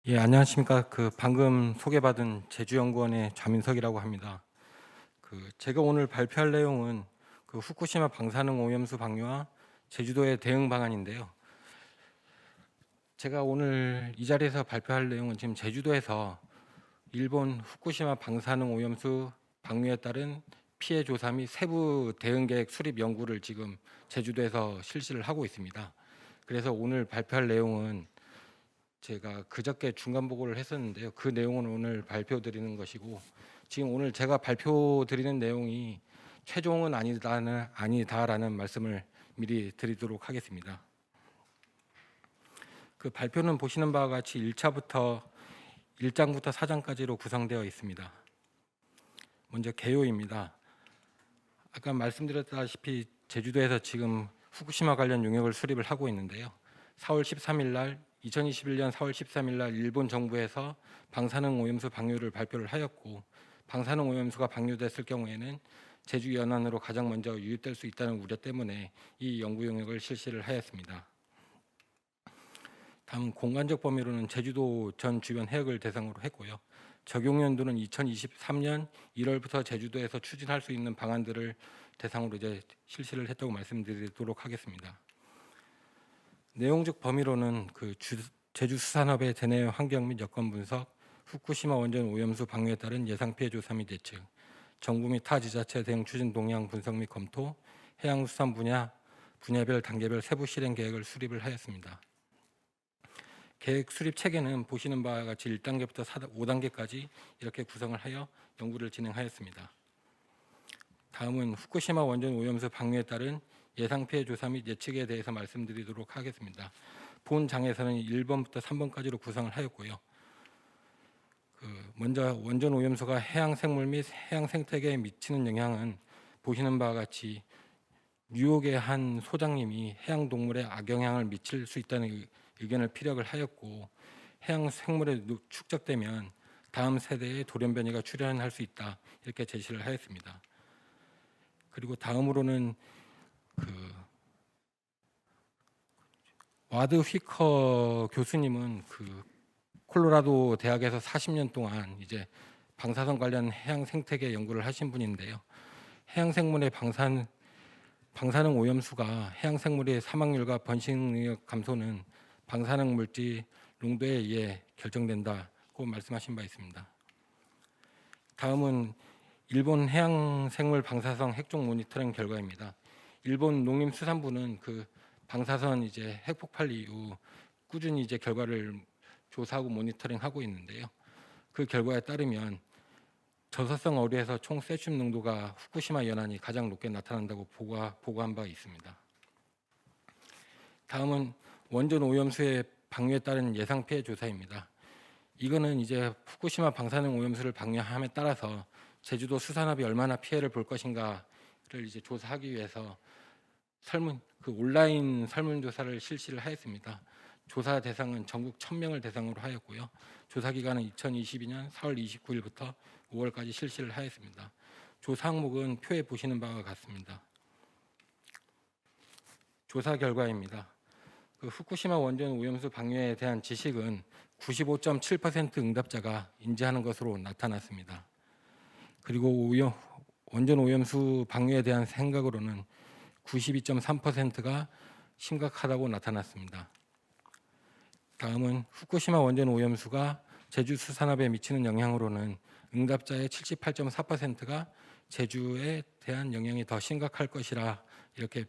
예, 안녕하십니까. 방금 소개받은 제주연구원의 좌민석이라고 합니다. 제가 오늘 발표할 내용은 후쿠시마 방사능 오염수 방류와 제주도의 대응 방안인데요. 제가 오늘 이 자리에서 발표할 내용은 지금 제주도에서 일본 후쿠시마 방사능 오염수 방류에 따른 피해 조사 및 세부 대응 계획 수립 연구를 지금 제주도에서 실시를 하고 있습니다. 그래서 오늘 발표할 내용은 제가 그저께 중간 보고를 했었는데요. 그 내용은 오늘 발표 드리는 것이고, 지금 오늘 제가 발표 드리는 내용이 최종은 아니다라는 말씀을 미리 드리도록 하겠습니다. 발표는 보시는 바와 같이 1장부터 4장까지로 구성되어 있습니다. 먼저 개요입니다. 아까 말씀드렸다시피 제주도에서 지금 후쿠시마 관련 용역을 수립을 하고 있는데요. 2021년 4월 13일 날 일본 정부에서 방사능 오염수 방류를 발표를 하였고, 방사능 오염수가 방류됐을 경우에는 제주 연안으로 가장 먼저 유입될 수 있다는 우려 때문에 이 연구 용역을 실시를 하였습니다. 다음 공간적 범위로는 제주도 전 주변 해역을 대상으로 했고요. 적용 연도는 2023년 1월부터 제주도에서 추진할 수 있는 방안들을 대상으로 이제 실시를 했다고 말씀드리도록 하겠습니다. 내용적 범위로는 제주 수산업의 대내 환경 및 여건 분석, 후쿠시마 원전 오염수 방류에 따른 예상 피해 조사 및 예측, 정부 및 타 지자체 대응 추진 동향 분석 및 검토, 해양수산 분야별 단계별 세부 실행 계획을 수립을 하였습니다. 계획 수립 체계는 보시는 바와 같이 1단계부터 5단계까지 이렇게 구성을 하여 연구를 진행하였습니다. 다음은 후쿠시마 원전 오염수 방류에 따른 예상 피해 조사 및 예측에 대해서 말씀드리도록 하겠습니다. 본 장에서는 1번부터 3번까지로 구성을 하였고요. 먼저 원전 오염수가 해양 생물 및 해양 생태계에 미치는 영향은 보시는 바와 같이 뉴욕의 한 소장님이 해양 동물에 악영향을 미칠 수 있다는 의견을 피력을 하였고, 해양 생물에 축적되면 다음 세대의 돌연 변이가 출현할 수 있다, 이렇게 제시를 하였습니다. 그리고 다음으로는 와드 휘커 교수님은 콜로라도 대학에서 40년 동안 이제 방사선 관련 해양 생태계 연구를 하신 분인데요. 해양 생물의 방사능 오염수가 해양 생물의 사망률과 번식 능력 감소는 방사능 물질 농도에 의해 결정된다고 말씀하신 바 있습니다. 다음은 일본 해양 생물 방사성 핵종 모니터링 결과입니다. 일본 농림수산부는 방사선 이제 핵폭발 이후 꾸준히 이제 결과를 조사하고 모니터링하고 있는데요. 그 결과에 따르면 저서성 어류에서 총 세슘 농도가 후쿠시마 연안이 가장 높게 나타난다고 보고한 바 있습니다. 다음은 원전 오염수의 방류에 따른 예상 피해 조사입니다. 이거는 이제 후쿠시마 방사능 오염수를 방류함에 따라서 제주도 수산업이 얼마나 피해를 볼 것인가를 이제 조사하기 위해서 온라인 설문조사를 실시를 하였습니다. 조사 대상은 전국 1,000명을 대상으로 하였고요. 조사 기간은 2022년 4월 29일부터 5월까지 실시를 하였습니다. 조사 항목은 표에 보시는 바와 같습니다. 조사 결과입니다. 후쿠시마 원전 오염수 방류에 대한 지식은 95.7% 응답자가 인지하는 것으로 나타났습니다. 그리고 원전 오염수 방류에 대한 생각으로는 92.3%가 심각하다고 나타났습니다. 다음은 후쿠시마 원전 오염수가 제주 수산업에 미치는 영향으로는 응답자의 78.4%가 제주에 대한 영향이 더 심각할 것이라 이렇게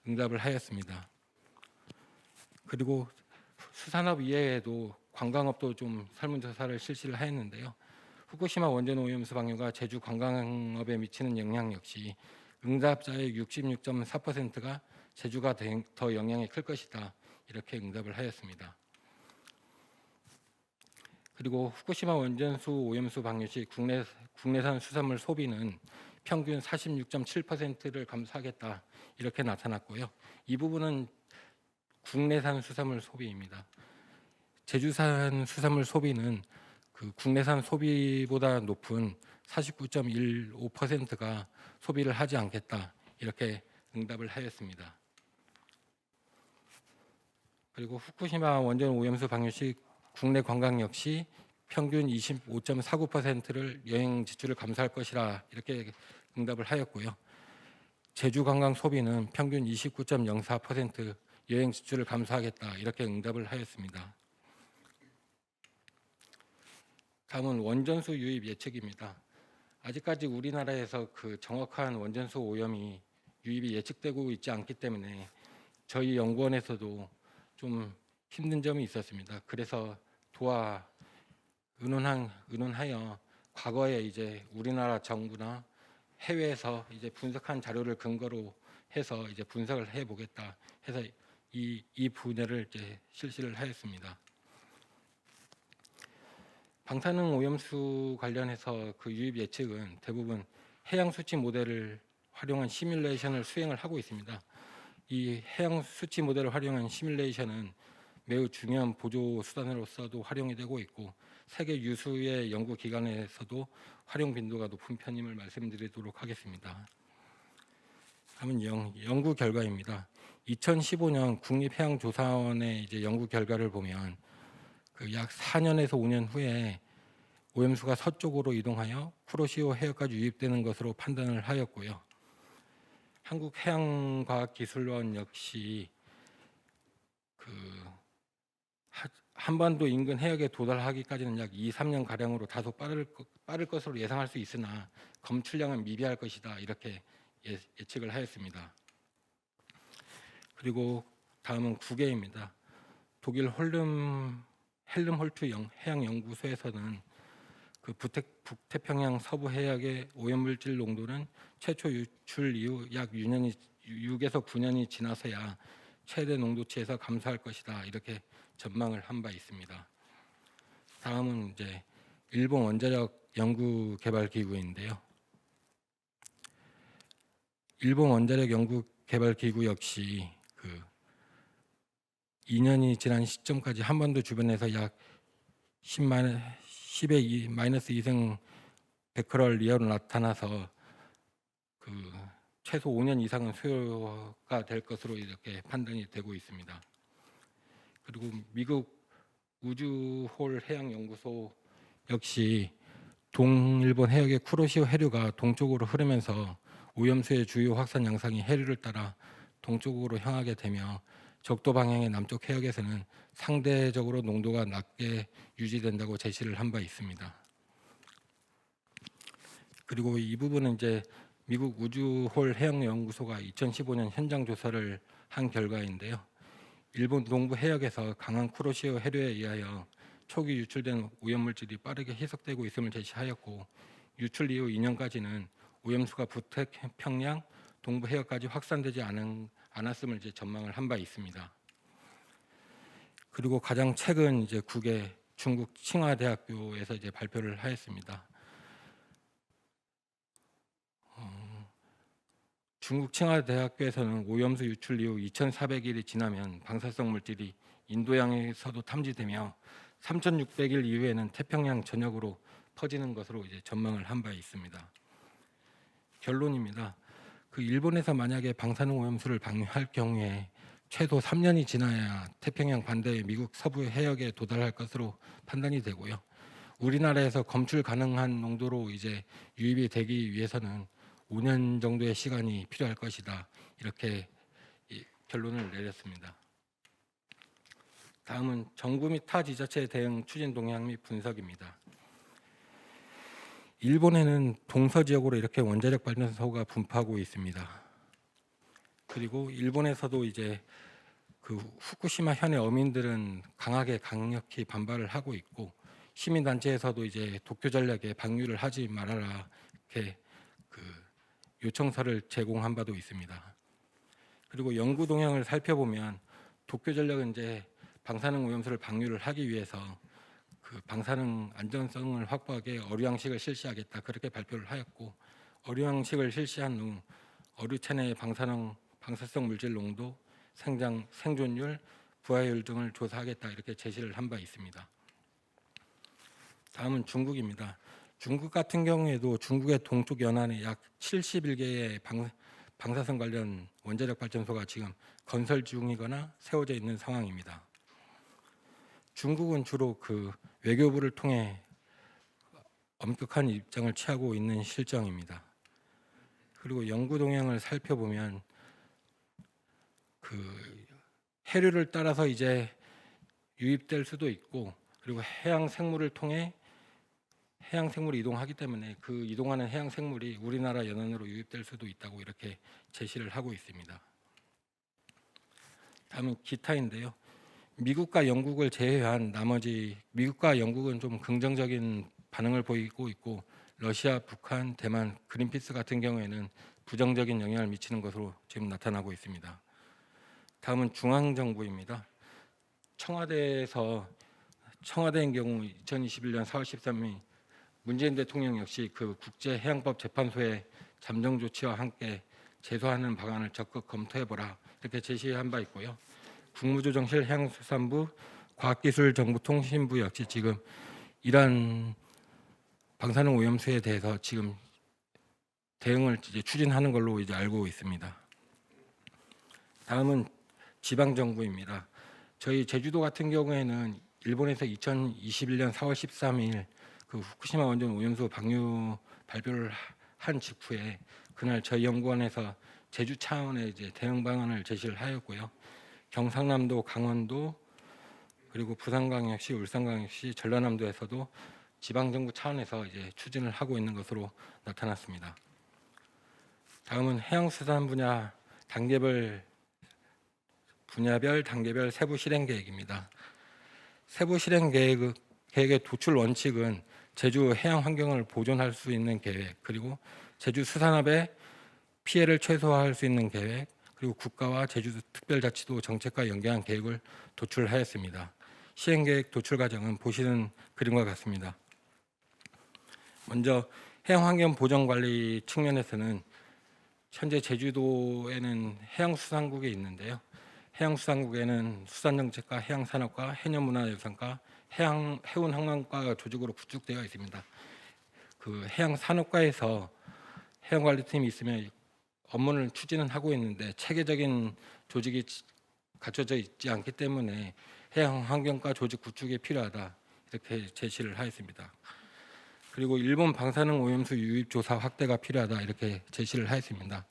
응답을 하였습니다. 그리고 수산업 이외에도 관광업도 좀 설문조사를 실시를 하였는데요. 후쿠시마 원전 오염수 방류가 제주 관광업에 미치는 영향 역시 응답자의 66.4%가 제주가 더 영향이 클 것이다, 이렇게 응답을 하였습니다. 그리고 후쿠시마 원전수 오염수 방류 시 국내산 수산물 소비는 평균 46.7%를 감소하겠다, 이렇게 나타났고요. 이 부분은 국내산 수산물 소비입니다. 제주산 수산물 소비는 국내산 소비보다 높은 49.15%가 소비를 하지 않겠다, 이렇게 응답을 하였습니다. 그리고 후쿠시마 원전 오염수 방류 시 국내 관광 역시 평균 25.49%를 여행 지출을 감소할 것이라 이렇게 응답을 하였고요. 제주 관광 소비는 평균 29.04% 여행 지출을 감소하겠다 이렇게 응답을 하였습니다. 다음은 원전수 유입 예측입니다. 아직까지 우리나라에서 그 정확한 원전수 오염이 유입이 예측되고 있지 않기 때문에 저희 연구원에서도 좀 힘든 점이 있었습니다. 그래서 도와 의논하여 과거에 이제 우리나라 정부나 해외에서 이제 분석한 자료를 근거로 해서 이제 분석을 해 보겠다 해서 이 분야를 이제 실시를 하였습니다. 방사능 오염수 관련해서 그 유입 예측은 대부분 해양 수치 모델을 활용한 시뮬레이션을 수행을 하고 있습니다. 이 해양 수치 모델을 활용한 시뮬레이션은 매우 중요한 보조 수단으로서도 활용이 되고 있고 세계 유수의 연구 기관에서도 활용 빈도가 높은 편임을 말씀드리도록 하겠습니다. 다음은 연구 결과입니다. 2015년 국립해양조사원의 이제 연구 결과를 보면 그 약 4년에서 5년 후에 오염수가 서쪽으로 이동하여 쿠로시오 해역까지 유입되는 것으로 판단을 하였고요. 한국해양과학기술원 역시 그 한반도 인근 해역에 도달하기까지는 약 2, 3년 가량으로 다소 빠를 것으로 예상할 수 있으나 검출량은 미비할 것이다 이렇게 예측을 하였습니다. 그리고 다음은 국외입니다. 독일 헬름홀트 해양연구소에서는 그 북태평양 서부 해역의 오염물질 농도는 최초 유출 이후 약 6에서 9년이 지나서야 최대 농도치에서 감소할 것이다 이렇게 전망을 한 바 있습니다. 다음은 이제 일본 원자력 연구 개발 기구인데요. 일본 원자력 연구 개발 기구 역시 그 2년이 지난 시점까지 한반도 주변에서 약 10의 마이너스 2생 베크럴 이하로 나타나서 그 최소 5년 이상은 소요가 될 것으로 이렇게 판단이 되고 있습니다. 그리고 미국 우주홀 해양연구소 역시 동일본 해역의 쿠로시오 해류가 동쪽으로 흐르면서 오염수의 주요 확산 양상이 해류를 따라 동쪽으로 향하게 되며 적도 방향의 남쪽 해역에서는 상대적으로 농도가 낮게 유지된다고 제시를 한 바 있습니다. 그리고 이 부분은 이제 미국 우주홀 해양연구소가 2015년 현장 조사를 한 결과인데요. 일본 동부 해역에서 강한 쿠로시오 해류에 의하여 초기 유출된 오염물질이 빠르게 희석되고 있음을 제시하였고 유출 이후 2년까지는 오염수가 북태평양 동부 해역까지 확산되지 않았음을 이제 전망을 한 바 있습니다. 그리고 가장 최근 이제 국의 중국 칭화대학교에서 이제 발표를 하였습니다. 중국 칭화대학교에서는 오염수 유출 이후 2,400일이 지나면 방사성 물질이 인도양에서도 탐지되며 3,600일 이후에는 태평양 전역으로 퍼지는 것으로 이제 전망을 한 바 있습니다. 결론입니다. 그 일본에서 만약에 방사능 오염수를 방류할 경우에 최소 3년이 지나야 태평양 반대의 미국 서부 해역에 도달할 것으로 판단이 되고요. 우리나라에서 검출 가능한 농도로 이제 유입이 되기 위해서는 5년 정도의 시간이 필요할 것이다. 이렇게 결론을 내렸습니다. 다음은 정부 및 타 지자체 대응 추진 동향 및 분석입니다. 일본에는 동서 지역으로 이렇게 원자력 발전소가 분포하고 있습니다. 그리고 일본에서도 이제 그 후쿠시마 현의 어민들은 강력히 반발을 하고 있고 시민 단체에서도 이제 도쿄 전력에 방류를 하지 말아라 이렇게 그 요청서를 제공한 바도 있습니다. 그리고 연구 동향을 살펴보면 도쿄 전력은 이제 방사능 오염수를 방류를 하기 위해서 그 방사능 안전성을 확보하기 위해 어류양식을 실시하겠다 그렇게 발표를 하였고 어류양식을 실시한 후 어류체내의 방사성 물질 농도, 생존율, 부하율 등을 조사하겠다 이렇게 제시를 한 바 있습니다. 다음은 중국입니다. 중국 같은 경우에도 중국의 동쪽 연안에 약 71개의 방사성 관련 원자력 발전소가 지금 건설 중이거나 세워져 있는 상황입니다. 중국은 주로 그 외교부를 통해 엄격한 입장을 취하고 있는 실정입니다. 그리고 영구 동향을 살펴보면 그 해류를 따라서 이제 유입될 수도 있고, 그리고 해양 생물을 통해 해양 생물이 이동하기 때문에 그 이동하는 해양 생물이 우리나라 연안으로 유입될 수도 있다고 이렇게 제시를 하고 있습니다. 다음은 기타인데요. 미국과 영국을 제외한 나머지, 미국과 영국은 좀 긍정적인 반응을 보이고 있고, 러시아, 북한, 대만, 그린피스 같은 경우에는 부정적인 영향을 미치는 것으로 지금 나타나고 있습니다. 다음은 중앙정부입니다. 청와대인 경우 2021년 4월 13일 문재인 대통령 역시 그 국제해양법 재판소의 잠정 조치와 함께 제소하는 방안을 적극 검토해보라 이렇게 제시한 바 있고요. 국무조정실 해양수산부 과학기술정보통신부 역시 지금 이러한 방사능 오염수에 대해서 지금 대응을 이제 추진하는 걸로 이제 알고 있습니다. 다음은 지방 정부입니다. 저희 제주도 같은 경우에는 일본에서 2021년 4월 13일 그 후쿠시마 원전 오염수 방류 발표를 한 직후에 그날 저희 연구원에서 제주 차원의 이제 대응 방안을 제시를 하였고요. 경상남도, 강원도, 그리고 부산광역시, 울산광역시, 전라남도에서도 지방정부 차원에서 이제 추진을 하고 있는 것으로 나타났습니다. 다음은 해양수산 분야별 단계별 세부 실행 계획입니다. 세부 실행 계획의 도출 원칙은 제주 해양 환경을 보존할 수 있는 계획, 그리고 제주 수산업의 피해를 최소화할 수 있는 계획, 그리고 국가와 제주도 특별자치도 정책과 연계한 계획을 도출하였습니다. 시행 계획 도출 과정은 보시는 그림과 같습니다. 먼저 해양 환경 보전 관리 측면에서는 현재 제주도에는 해양수산국이 있는데요. 해양수산국에는 수산정책과 해양산업과 해녀문화유산과 해운항만과 조직으로 구축되어 있습니다. 그 해양산업과에서 해양관리팀이 있으면 업무를 추진은 하고 있는데 체계적인 조직이 갖춰져 있지 않기 때문에 해양환경과 조직 구축이 필요하다 이렇게 제시를 하였습니다. 그리고 일본 방사능 오염수 유입 조사 확대가 필요하다 이렇게 제시를 하였습니다.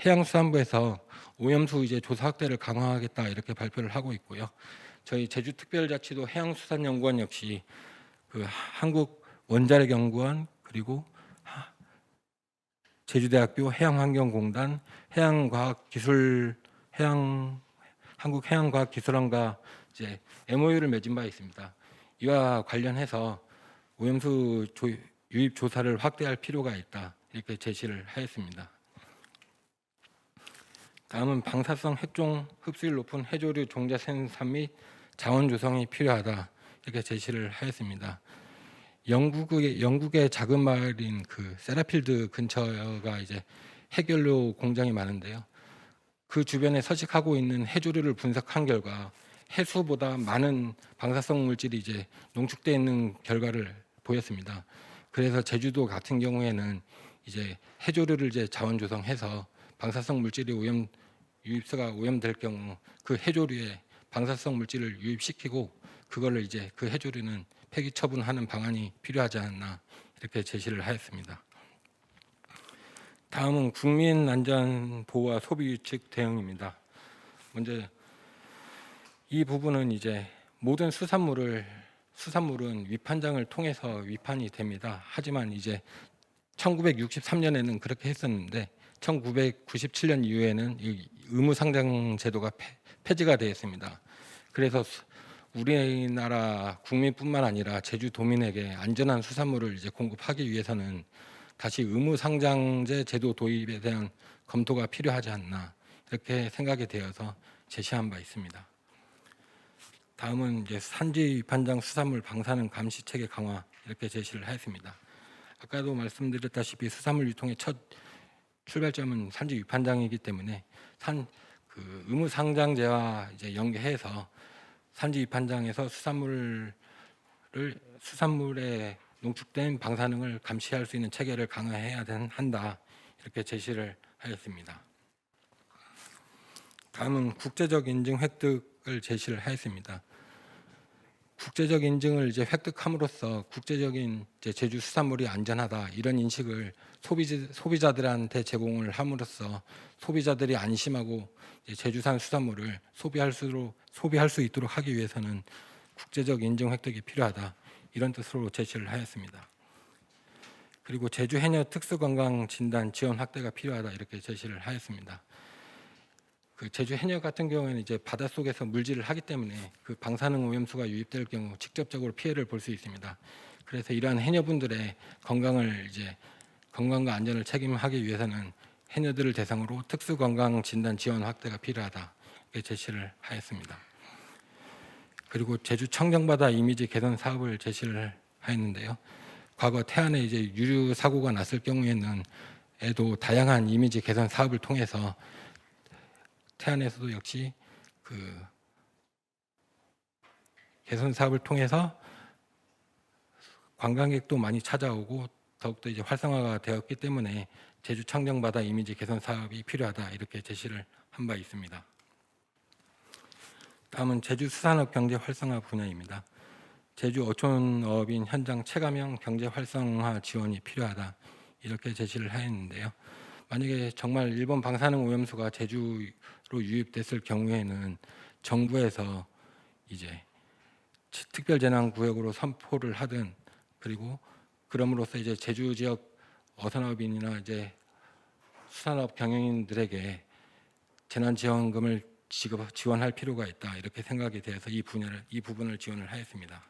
해양수산부에서 오염수 이제 조사 확대를 강화하겠다 이렇게 발표를 하고 있고요. 저희 제주특별자치도 해양수산연구원 역시 그 한국원자력연구원, 그리고 제주대학교 해양환경공단, 한국해양과학기술원과 이제 MOU를 맺은 바 있습니다. 이와 관련해서 오염수 유입 조사를 확대할 필요가 있다 이렇게 제시를 하였습니다. 다음은 방사성 핵종 흡수율 높은 해조류 종자 생산 및 자원 조성이 필요하다 이렇게 제시를 하였습니다. 영국의 작은 마을인 그 세라필드 근처가 이제 해결료 공장이 많은데요. 그 주변에 서식하고 있는 해조류를 분석한 결과 해수보다 많은 방사성 물질이 이제 농축되어 있는 결과를 보였습니다. 그래서 제주도 같은 경우에는 이제 해조류를 이제 자원 조성해서 방사성 물질이 유입수가 오염될 경우 그 해조류에 방사성 물질을 유입시키고 그걸로 이제 그 해조류는 폐기 처분하는 방안이 필요하지 않나 이렇게 제시를 하였습니다. 다음은 국민 안전 보호와 소비 유축 대응입니다. 먼저 이 부분은 이제 모든 수산물은 위판장을 통해서 위판이 됩니다. 하지만 이제 1963년에는 그렇게 했었는데 1997년 이후에는 의무 상장 제도가 폐지가 되었습니다. 그래서 우리나라 국민뿐만 아니라 제주도민에게 안전한 수산물을 이제 공급하기 위해서는 다시 의무 상장제 제도 도입에 대한 검토가 필요하지 않나 이렇게 생각이 되어서 제시한 바 있습니다. 다음은 이제 산지 위판장 수산물 방사능 감시 체계 강화 이렇게 제시를 하였습니다. 아까도 말씀드렸다시피 수산물 유통의 첫 출발점은 산지 위판장이기 때문에 의무 상장제와 이제 연계해서 산지 위판장에서 수산물에 농축된 방사능을 감시할 수 있는 체계를 강화해야 한다 이렇게 제시를 하였습니다. 다음은 국제적 인증 획득을 제시를 하였습니다. 국제적 인증을 이제 획득함으로써 국제적인 이제 제주 수산물이 안전하다 이런 인식을 소비자들한테 제공을 함으로써 소비자들이 안심하고 이제 제주산 수산물을 소비할 수 있도록 하기 위해서는 국제적 인증 획득이 필요하다 이런 뜻으로 제시를 하였습니다. 그리고 제주 해녀 특수관광 진단 지원 확대가 필요하다 이렇게 제시를 하였습니다. 그 제주 해녀 같은 경우에는 이제 바닷속에서 물질을 하기 때문에 그 방사능 오염수가 유입될 경우 직접적으로 피해를 볼 수 있습니다. 그래서 이러한 해녀분들의 건강과 안전을 책임하기 위해서는 해녀들을 대상으로 특수관광 진단 지원 확대가 필요하다 이렇게 제시를 하였습니다. 그리고 제주 청정바다 이미지 개선 사업을 제시를 하였는데요. 과거 태안에 이제 유류 사고가 났을 경우에는 에도 다양한 이미지 개선 사업을 통해서 태안에서도 역시 그 개선 사업을 통해서 관광객도 많이 찾아오고 더욱더 이제 활성화가 되었기 때문에 제주 청정바다 이미지 개선 사업이 필요하다 이렇게 제시를 한 바 있습니다. 다음은 제주 수산업 경제 활성화 분야입니다. 제주 어촌어업인 현장 체감형 경제 활성화 지원이 필요하다 이렇게 제시를 하였는데요. 만약에 정말 일본 방사능 오염수가 제주로 유입됐을 경우에는 정부에서 이제 특별재난구역으로 선포를 하든 그리고 그럼으로써 이제 제주 지역 어선업인이나 이제 수산업 경영인들에게 재난지원금을 지원할 필요가 있다 이렇게 생각이 되어서 이 부분을 지원을 하였습니다.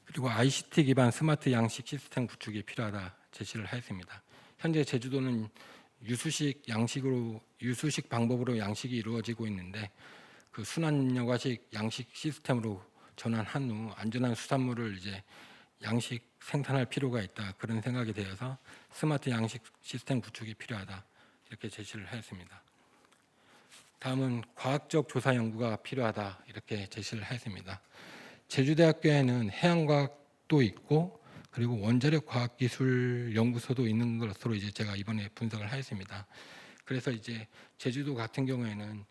그리고 ICT 기반 스마트 양식 시스템 구축이 필요하다 제시를 하였습니다. 현재 제주도는 유수식 방법으로 양식이 이루어지고 있는데 그 순환 여과식 양식 시스템으로 전환한 후 안전한 수산물을 이제 양식 생산할 필요가 있다 그런 생각이 되어서 스마트 양식 시스템 구축이 필요하다 이렇게 제시를 하였습니다. 다음은 과학적 조사 연구가 필요하다 이렇게 제시를 하였습니다. 제주대학교에는 해양과학도 있고 그리고 원자력 과학기술 연구소도 있는 것으로 이제 제가 이번에 분석을 하였습니다. 그래서 이제 제주도 같은 경우에는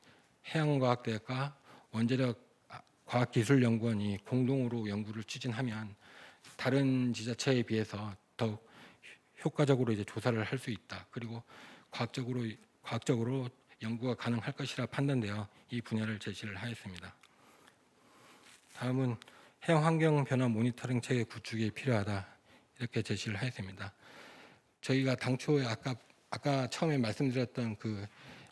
해양과학대학과 원자력 과학기술연구원이 공동으로 연구를 추진하면 다른 지자체에 비해서 더욱 효과적으로 이제 조사를 할 수 있다. 그리고 과학적으로 연구가 가능할 것이라 판단되어 이 분야를 제시를 하였습니다. 다음은 해양 환경 변화 모니터링 체계 구축이 필요하다 이렇게 제시를 하였습니다. 저희가 당초에 아까 처음에 말씀드렸던 그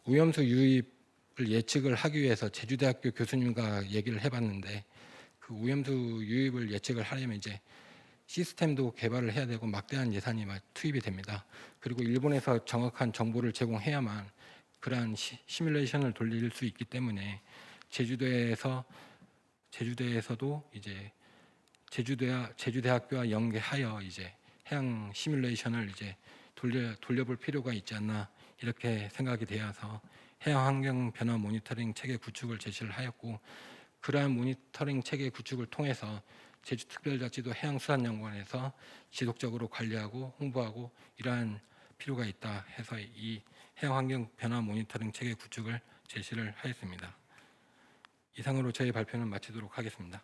오염수 유입을 예측을 하기 위해서 제주대학교 교수님과 얘기를 해봤는데 그 오염수 유입을 예측을 하려면 이제 시스템도 개발을 해야 되고 막대한 예산이 투입이 됩니다. 그리고 일본에서 정확한 정보를 제공해야만 그러한 시뮬레이션을 돌릴 수 있기 때문에 제주대에서도 이제 제주대학교와 연계하여 이제 해양 시뮬레이션을 이제 돌려볼 필요가 있지 않나 이렇게 생각이 되어서 해양 환경 변화 모니터링 체계 구축을 제시를 하였고 그러한 모니터링 체계 구축을 통해서 제주특별자치도 해양수산연구원에서 지속적으로 관리하고 홍보하고 이러한 필요가 있다 해서 이 해양 환경 변화 모니터링 체계 구축을 제시를 하였습니다. 이상으로 저희 발표는 마치도록 하겠습니다.